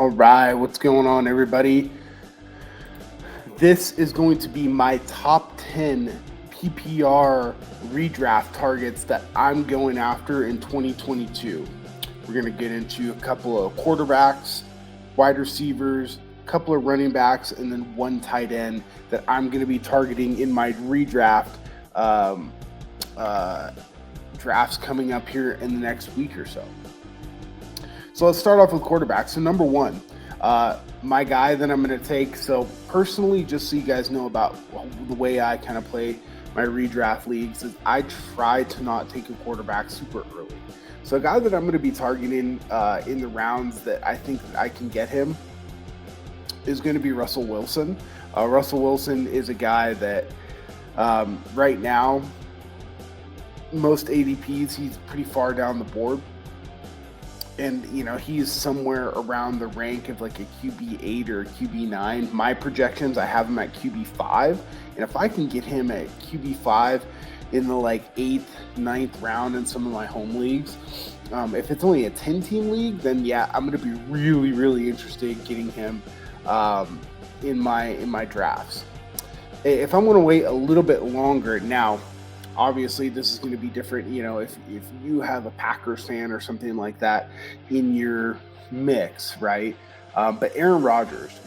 All right, what's going on, everybody? This is going to be my top 10 PPR redraft targets that I'm going after in 2022. We're going to get into a couple of quarterbacks, wide receivers, a couple of running backs, and then one tight end that I'm going to be targeting in my redraft drafts coming up here in the next week or so. So let's start off with quarterbacks. So number one, my guy that I'm going to take. So personally, just so you guys know about the way I kind of play my redraft leagues, is I try to not take a quarterback super early. So a guy that I'm going to be targeting in the rounds that I think that I can get him is going to be Russell Wilson. Russell Wilson is a guy that right now, most ADPs, he's pretty far down the board. And, he's somewhere around the rank of like a QB8 or a QB9. My projections, I have him at QB5. And if I can get him at QB5 in the like 8th, 9th round in some of my home leagues, if it's only a 10-team league, then yeah, I'm going to be really, really interested in getting him in my drafts. If I'm going to wait a little bit longer now, obviously, this is going to be different, if you have a Packers fan or something like that in your mix, right? But Aaron Rodgers,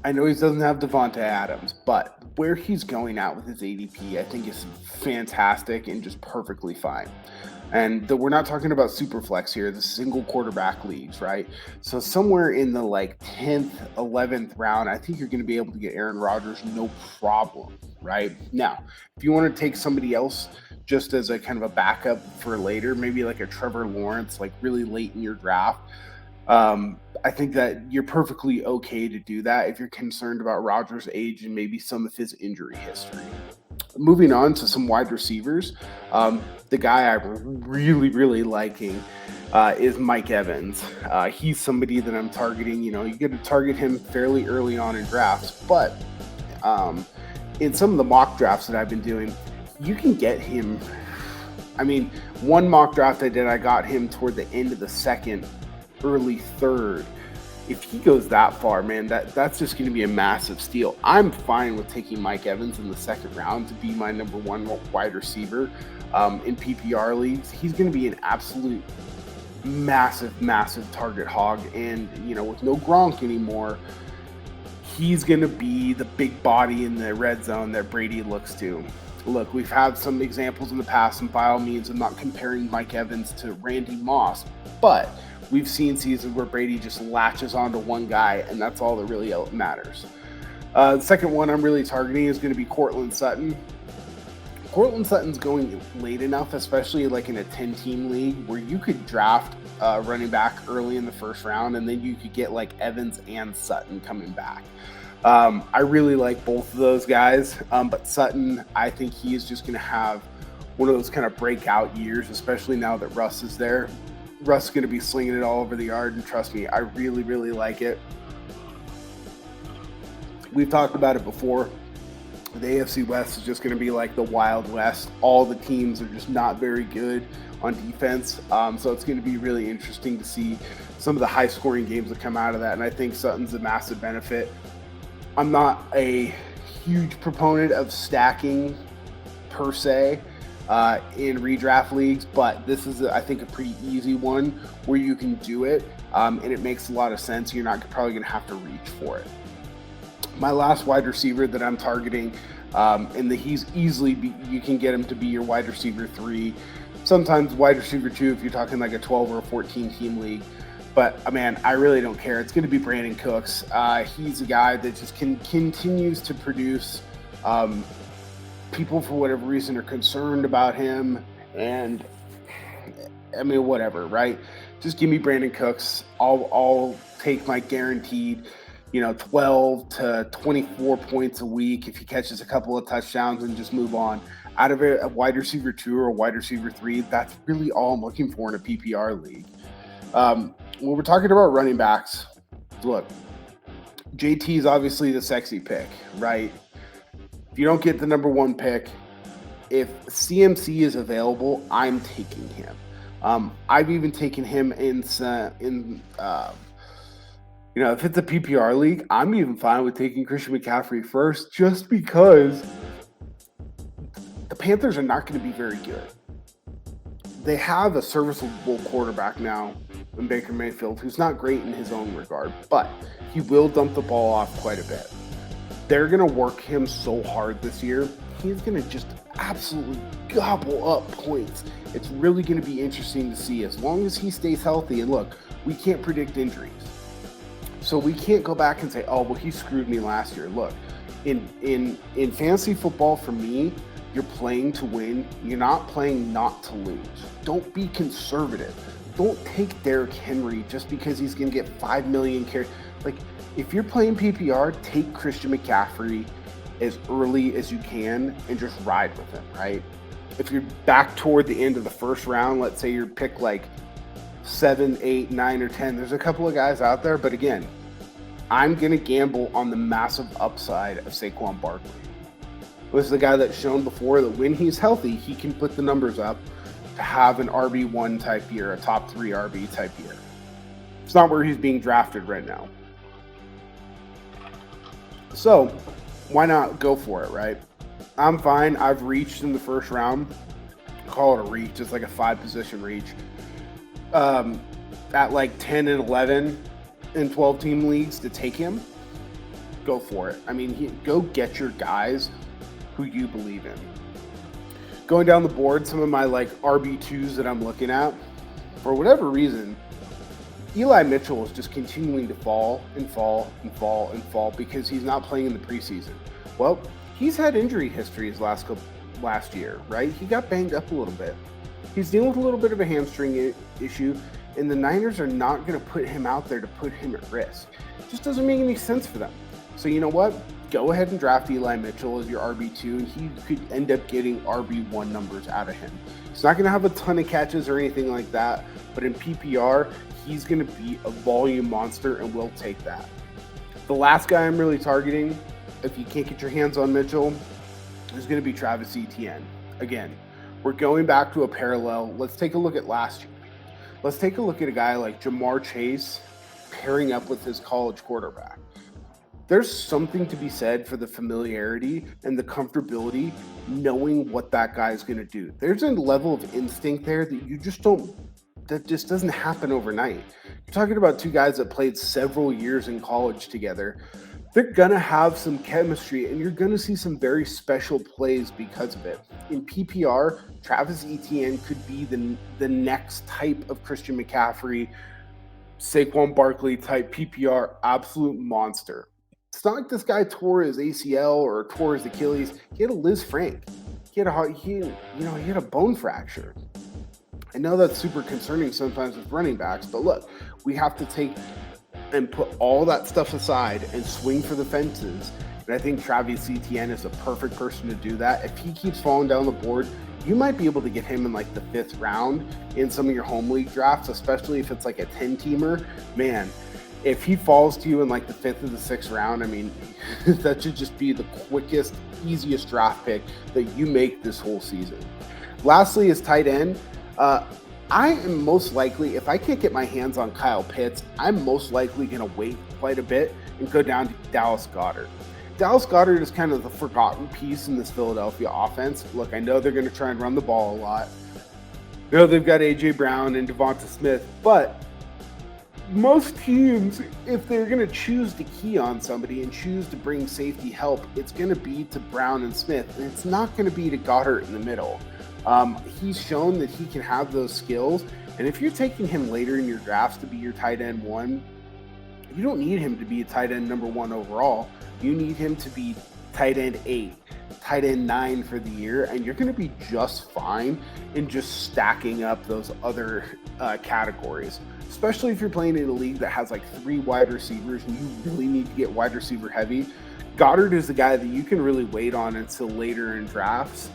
I know he doesn't have Devonta Adams, but where he's going out with his ADP, I think is fantastic and just perfectly fine. And we're not talking about super flex here, the single quarterback leagues, right? So somewhere in the like 10th, 11th round, I think you're going to be able to get Aaron Rodgers no problem, right? Now, if you want to take somebody else just as a kind of a backup for later, maybe like a Trevor Lawrence, like really late in your draft, I think that you're perfectly okay to do that if you're concerned about Rodgers' age and maybe some of his injury history. Moving on to some wide receivers, the guy I'm really, really liking is Mike Evans. He's somebody that I'm targeting. You get to target him fairly early on in drafts, but in some of the mock drafts that I've been doing, you can get him. I mean, one mock draft I did, I got him toward the end of the second, early third. If he goes that far, man, that's just going to be a massive steal. I'm fine with taking Mike Evans in the second round to be my number one wide receiver in PPR leagues. He's going to be an absolute massive, massive target hog. And, with no Gronk anymore, he's going to be the big body in the red zone that Brady looks to. Look, we've had some examples in the past, and by all means, I'm not comparing Mike Evans to Randy Moss, but we've seen seasons where Brady just latches onto one guy, and that's all that really matters. The second one I'm really targeting is going to be Courtland Sutton. Courtland Sutton's going late enough, especially like in a 10-team league, where you could draft running back early in the first round, and then you could get like Evans and Sutton coming back. I really like both of those guys, but Sutton, I think he is just going to have one of those kind of breakout years, especially now that Russ is there. Russ is going to be slinging it all over the yard, and trust me, I really, really like it. We've talked about it before. The AFC West is just going to be like the Wild West. All the teams are just not very good on defense, so it's going to be really interesting to see some of the high-scoring games that come out of that, and I think Sutton's a massive benefit. I'm not a huge proponent of stacking per se in redraft leagues, but this is, I think, a pretty easy one where you can do it, and it makes a lot of sense. You're not probably going to have to reach for it. My last wide receiver that I'm targeting, and he's easily, you can get him to be your wide receiver 3, sometimes wide receiver 2 if you're talking like a 12 or a 14 team league. But, man, I really don't care. It's going to be Brandon Cooks. He's a guy that just continues to produce. People, for whatever reason, are concerned about him. And, I mean, whatever, right? Just give me Brandon Cooks. I'll take my guaranteed, 12 to 24 points a week if he catches a couple of touchdowns and just move on. Out of a wide receiver 2 or a wide receiver 3, that's really all I'm looking for in a PPR league. When we're talking about running backs, look, JT is obviously the sexy pick, right? If you don't get the number 1 pick, if CMC is available, I'm taking him. I've even taken him in If it's a PPR league, I'm even fine with taking Christian McCaffrey first just because the Panthers are not going to be very good. They have a serviceable quarterback now in Baker Mayfield, who's not great in his own regard, but he will dump the ball off quite a bit. They're going to work him so hard this year. He's going to just absolutely gobble up points. It's really going to be interesting to see as long as he stays healthy. And look, we can't predict injuries. So we can't go back and say, oh, well, he screwed me last year. Look, in fantasy football, for me, you're playing to win. You're not playing not to lose. Don't be conservative. Don't take Derrick Henry just because he's going to get 5 million carries. Like, if you're playing PPR, take Christian McCaffrey as early as you can and just ride with him, right? If you're back toward the end of the first round, let's say you're pick like 7, 8, 9, or 10, there's a couple of guys out there, but again, I'm going to gamble on the massive upside of Saquon Barkley. This is the guy that's shown before that when he's healthy, he can put the numbers up to have an RB1 type year, a top 3 RB type year. It's not where he's being drafted right now. So why not go for it, right? I'm fine. I've reached in the first round. Call it a reach. It's like a 5-position reach. At like 10 and 11 in 12-team leagues to take him, go for it. I mean, go get your guys who you believe in. Going down the board, some of my like RB2s that I'm looking at, for whatever reason, Eli Mitchell is just continuing to fall and fall and fall and fall because he's not playing in the preseason. Well, he's had injury history his last year, right? He got banged up a little bit. He's dealing with a little bit of a hamstring issue, and the Niners are not going to put him out there to put him at risk. It just doesn't make any sense for them. So you know what? Go ahead and draft Eli Mitchell as your RB2, and he could end up getting RB1 numbers out of him. He's not going to have a ton of catches or anything like that, but in PPR, he's going to be a volume monster, and we'll take that. The last guy I'm really targeting, if you can't get your hands on Mitchell, is going to be Travis Etienne. Again, we're going back to a parallel. Let's take a look at last year. Let's take a look at a guy like Jamar Chase pairing up with his college quarterback. There's something to be said for the familiarity and the comfortability knowing what that guy is going to do. There's a level of instinct there that just doesn't happen overnight. You're talking about two guys that played several years in college together. They're going to have some chemistry, and you're going to see some very special plays because of it. In PPR, Travis Etienne could be the next type of Christian McCaffrey, Saquon Barkley type PPR absolute monster. It's not like this guy tore his ACL or tore his Achilles. He had a Liz Frank. He had a bone fracture. I know that's super concerning sometimes with running backs, but look, we have to take and put all that stuff aside and swing for the fences. And I think Travis Etienne is the perfect person to do that. If he keeps falling down the board, you might be able to get him in like the 5th round in some of your home league drafts, especially if it's like a 10-teamer. Man, if he falls to you in like the 5th or the 6th round, I mean, that should just be the quickest, easiest draft pick that you make this whole season. Lastly is tight end. I am most likely, if I can't get my hands on Kyle Pitts, I'm most likely going to wait quite a bit and go down to Dallas Goedert. Dallas Goedert is kind of the forgotten piece in this Philadelphia offense. Look, I know they're going to try and run the ball a lot. I know they've got A.J. Brown and Devonta Smith, but most teams, if they're going to choose to key on somebody and choose to bring safety help, it's going to be to Brown and Smith, and it's not going to be to Goddard in the middle. He's shown that he can have those skills, and if you're taking him later in your drafts to be your tight end 1, you don't need him to be a tight end number 1 overall. You need him to be tight end 8, tight end 9 for the year, and you're going to be just fine in just stacking up those other categories, especially if you're playing in a league that has like 3 wide receivers and you really need to get wide receiver heavy. Goddard is the guy that you can really wait on until later in drafts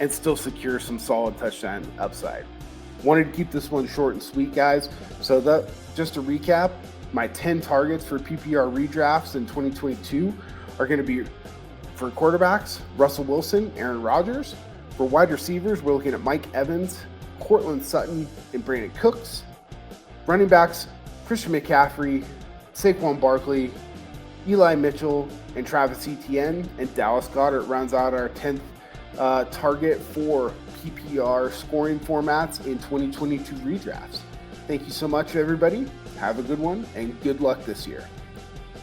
and still secure some solid touchdown upside. Wanted to keep this one short and sweet, guys. So that, just to recap, my 10 targets for PPR redrafts in 2022 are going to be for quarterbacks, Russell Wilson, Aaron Rodgers. For wide receivers, we're looking at Mike Evans, Cortland Sutton, and Brandon Cooks. Running backs, Christian McCaffrey, Saquon Barkley, Eli Mitchell, and Travis Etienne, and Dallas Goedert rounds out our 10th target for PPR scoring formats in 2022 redrafts. Thank you so much, everybody. Have a good one, and good luck this year.